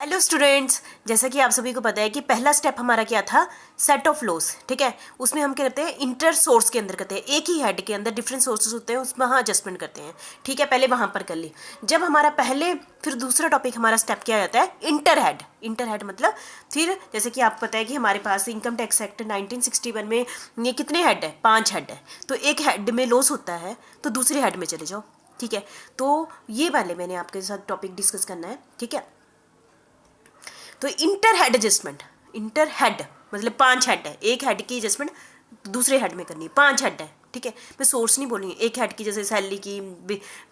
Hello students, जैसा कि आप सभी को पता है कि पहला स्टेप हमारा क्या था, सेट ऑफ लॉस। ठीक है, उसमें हम क्या करते हैं, इंटर सोर्स के अंदर करते हैं, एक ही हेड के अंदर डिफरेंट सोर्सेज होते हैं, उसमें वहाँ एडजस्टमेंट करते हैं। ठीक है, पहले वहाँ पर कर ली। जब हमारा पहले फिर दूसरा टॉपिक हमारा स्टेप क्या आता है, इंटर हेड। इंटर हेड मतलब फिर जैसे कि आपको पता है कि हमारे पास इनकम टैक्स एक्ट 1961 में ये कितने हेड है, 5 हेड है। तो एक हेड में लॉस होता है तो दूसरे हेड में चले जाओ। ठीक है, तो ये वाले मैंने आपके साथ टॉपिक डिस्कस करना है। ठीक है, तो inter head adjustment, inter head मतलब 5 हेड है, एक हेड की एडजस्टमेंट दूसरे हेड में करनी है। 5 हेड है। ठीक है, मैं सोर्स नहीं बोलूँगी, एक हेड की जैसे सैलरी की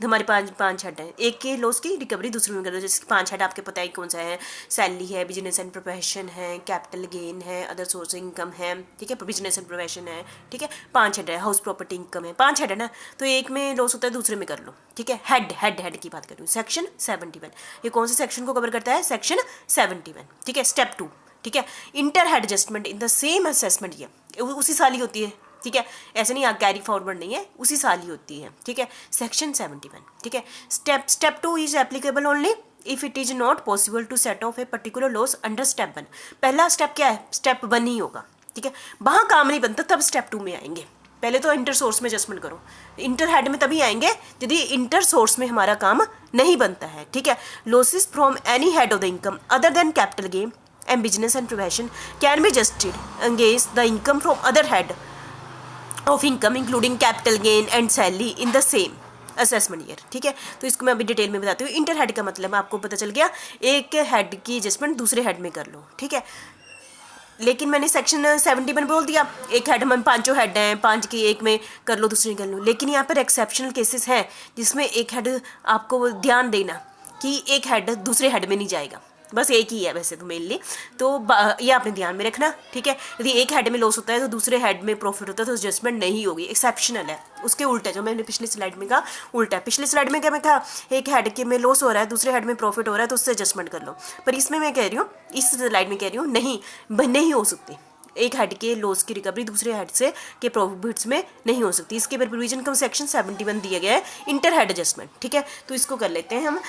हमारे 5 हेड है, एक के लॉस की रिकवरी दूसरे में कर दो। जैसे 5 हेड आपके पता है कौन सा है, सैलरी है, बिजनेस एंड प्रोफेशन है, कैपिटल गेन है, अदर सोर्स इनकम है। ठीक है, बिजनेस एंड प्रोफेशन है। ठीक है, 5 हेड है, हाउस प्रॉपर्टी इनकम है, 5 हेड है ना, तो एक में लॉस होता है दूसरे में कर लो। ठीक है, हेड हेड हेड की बात कर रही हूँ। सेक्शन 71, ये कौन से सेक्शन को कवर करता है, सेक्शन 71। ठीक है, स्टेप 2। ठीक है, inter head adjustment in the same assessment, ये उसी साल ही होती है। ठीक है, ऐसे नहीं कैरी फॉरवर्ड नहीं है, उसी साल ही होती है। ठीक है, सेक्शन 71। ठीक है, step 2 is applicable only if it is not possible to set off a particular loss under step 1। पहला स्टेप क्या है, स्टेप 1 ही होगा। ठीक है, वहाँ काम नहीं बनता तब स्टेप 2 में आएंगे। पहले तो इंटर सोर्स में एडजस्टमेंट करो, इंटर हेड में तभी आएंगे यदि इंटर सोर्स में हमारा काम नहीं बनता है। ठीक है, losses from any head of the income other than capital gain and business and profession can be adjusted against the income from other head of income including capital gain and salary in the same assessment year. ठीक है, तो इसको मैं अभी detail में बताती हूँ। Inter head का मतलब आपको पता चल गया, एक हेड की एडजस्टमेंट दूसरे हेड में कर लो। ठीक है, लेकिन मैंने सेक्शन 71 बोल दिया, एक हेड में 5 हेड हैं, 5 की एक में कर लो दूसरे में कर लो। लेकिन यहाँ पर एक्सेप्शनल केसेस हैं जिसमें एक हेड, आपको ध्यान देना कि एक हेड दूसरे हेड में नहीं जाएगा, बस एक ही है वैसे तो मेनली, तो ये आपने ध्यान में रखना। ठीक है, यदि एक हेड में लॉस होता है तो दूसरे हेड में प्रॉफिट होता है तो एडजस्टमेंट नहीं होगी, एक्सेप्शनल है। उसके उल्टा जो मैंने पिछली स्लाइड में कहा उल्टा है। पिछली स्लाइड में क्या मैं कहा, एक हेड के में लॉस हो रहा है दूसरे हेड में प्रॉफिट हो रहा है तो उससे एडजस्टमेंट कर लो, पर इसमें मैं कह रही हूँ, इस स्लाइड में कह रही हूँ नहीं हो सकती। एक हेड के लॉस की रिकवरी दूसरे हेड से के प्रॉफिट्स में नहीं हो सकती। इसके ऊपर प्रोविजन का सेक्शन 71 दिया गया है, इंटर हेड एडजस्टमेंट। ठीक है, तो इसको कर लेते हैं हम।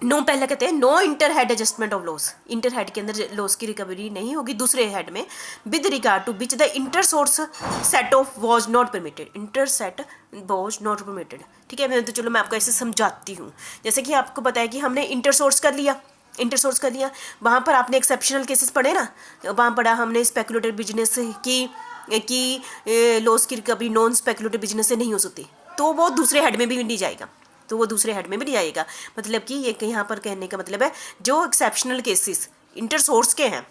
नो, पहला कहते हैं no inter head adjustment of loss, inter head के अंदर लॉस की रिकवरी नहीं होगी दूसरे हेड में, with regard to which the inter source set off was not permitted, inter set was not permitted. ठीक है, मैं तो चलो मैं आपको ऐसे समझाती हूँ। जैसे कि आपको पता है कि हमने इंटर सोर्स कर लिया, इंटर सोर्स कर लिया, वहाँ पर आपने एक्सेप्शनल केसेस पढ़े ना, वहाँ पढ़ा हमने स्पेकुलेटिव बिजनेस की लॉस की रिकवरी नॉन स्पेकुलेटिव बिजनेस से नहीं हो सकती, तो वो दूसरे हेड में भी नहीं जाएगा, तो वो दूसरे हेड में भी नहीं जाएगा। मतलब कि ये यहाँ पर कहने का मतलब है जो एक्सेप्शनल केसेस इंटर सोर्स के हैं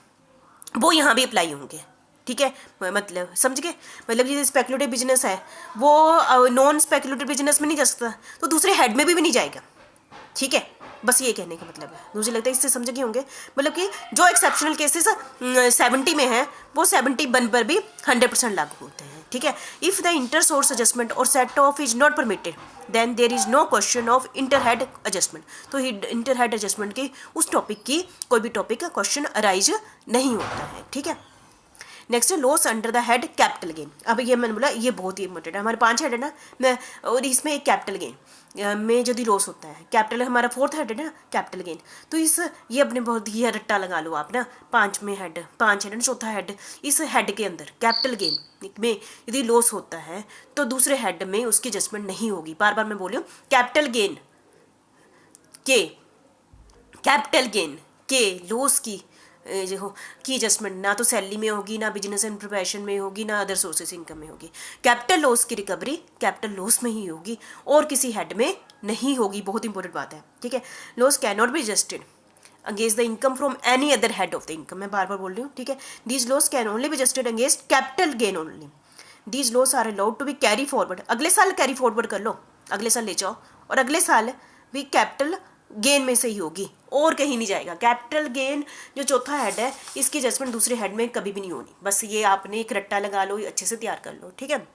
वो यहाँ भी अप्लाई होंगे। ठीक है, मतलब समझ गए, मतलब ये स्पेकुलेटिव बिजनेस है वो नॉन स्पेकुलेटिव बिजनेस में नहीं जा सकता तो दूसरे हेड में भी नहीं जाएगा। ठीक है, बस ये कहने का मतलब है, मुझे लगता है इससे समझ गए होंगे। मतलब कि जो एक्सेप्शनल केसेस 70 में है वो 71 पर भी 100% लागू होते हैं। ठीक है, if the inter source adjustment और set off is not permitted then there is no question of inter head adjustment, तो इंटर हेड एडजस्टमेंट की उस टॉपिक की कोई भी टॉपिक का क्वेश्चन अराइज नहीं होता है। ठीक है, नेक्स्ट है loss under the head capital gain. अब ये मैंने बोला ये बहुत ही इंपॉर्टेंट है, हमारे 5 हेड है ना, मैं और इसमें एक कैपिटल गेन में यदि लॉस होता है, कैपिटल हमारा 4th हेड है ना कैपिटल गेन, तो इस ये अपने बहुत ही रट्टा लगा लो आप ना, 5 हेड है, चौथा हेड, इस हेड के अंदर कैपिटल गेन में यदि लॉस होता है तो दूसरे हेड में उसकी एडजस्टमेंट नहीं होगी। बार बार मैं बोली हूँ, कैपिटल गेन के लॉस की जो हो की एडजस्टमेंट ना तो सैलरी में होगी, ना बिजनेस एंड प्रोफेशन में होगी, ना अदर सोर्सेज इनकम में होगी। कैपिटल लॉस की रिकवरी कैपिटल लॉस में ही होगी और किसी हेड में नहीं होगी। बहुत इंपॉर्टेंट बात है। ठीक है, loss can not be adjusted against the income from any other head of the income, मैं बार बार बोल रही हूँ। ठीक है, these loss can only be adjusted against capital gain only, these loss are allowed to be carry forward, अगले साल कैरी फॉरवर्ड कर लो, अगले साल ले जाओ और अगले साल भी कैपिटल गेन में से ही होगी और कहीं नहीं जाएगा। कैपिटल गेन जो चौथा हेड है इसकी एडजस्टमेंट दूसरे हेड में कभी भी नहीं होनी, बस ये आपने एक रट्टा लगा लो, अच्छे से तैयार कर लो। ठीक है,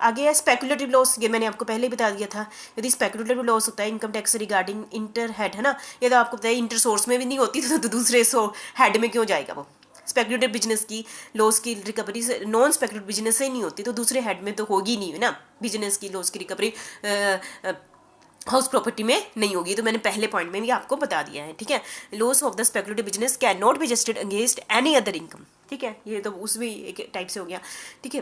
आगे है स्पेकुलेटिव लॉस, ये मैंने आपको पहले ही बता दिया था। यदि स्पेकुलेटिव लॉस होता है income tax regarding inter head है ना, ये तो आपको पता है इंटर सोर्स में भी नहीं होती तो दूसरे हेड में क्यों जाएगा वो। स्पेकुलेटिव बिजनेस की लॉस की रिकवरी से नॉन स्पेकुलेटिव बिजनेस से ही नहीं होती तो दूसरे हेड में तो होगी नहीं ना, बिजनेस की लॉस की रिकवरी हाउस प्रॉपर्टी में नहीं होगी। तो मैंने पहले पॉइंट में भी आपको बता दिया है, ठीक है। Loss of the speculative business can not be justified against any other income, ठीक है। ये तो उसमें एक टाइप से हो गया, ठीक है,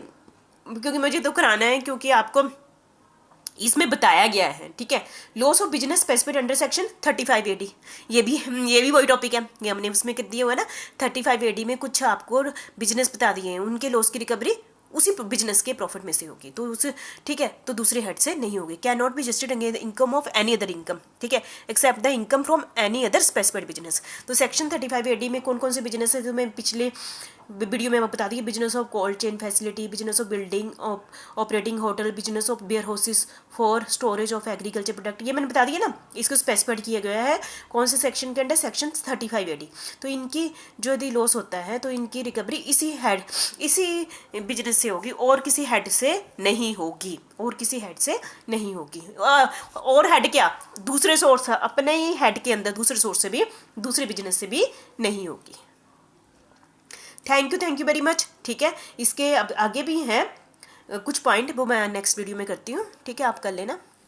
क्योंकि मुझे तो कराना है, क्योंकि आपको इसमें बताया गया है, ठीक है। Loss of business specified under section 35 AD, ये भी वही टॉपिक है, ये हमने उसमें दिया हुआ है ना। 35 AD में कुछ आपको बिजनेस बता दिए हैं, उनके लॉस की रिकवरी उसी बिजनेस के प्रॉफिट में से होगी, तो उस, ठीक है, तो दूसरे हेड से नहीं होगी। Can not be justified against income of any other income, ठीक है, except the income from any other specified business. तो सेक्शन 35 AD में कौन कौन से बिजनेस है, जो मैं पिछले वीडियो में बता दी। Business of cold chain facility, business of building operating hotel, business of warehouses for storage of agriculture product, ये मैंने बता दिया ना। इसको स्पेसिफाइड किया गया है कौन से सेक्शन के अंडर, सेक्शन 35 AD। तो इनकी जो यदि लॉस होता है तो इनकी रिकवरी इसी बिजनेस से होगी, और किसी हेड से नहीं होगी, और किसी हेड से नहीं होगी। और हेड क्या, दूसरे सोर्स, अपने ही हेड के अंदर दूसरे सोर्स से भी, दूसरे बिजनेस से भी नहीं होगी। थैंक यू वेरी मच, ठीक है। इसके अब आगे भी हैं कुछ पॉइंट, वो मैं नेक्स्ट वीडियो में करती हूँ, ठीक है, आप कर लेना।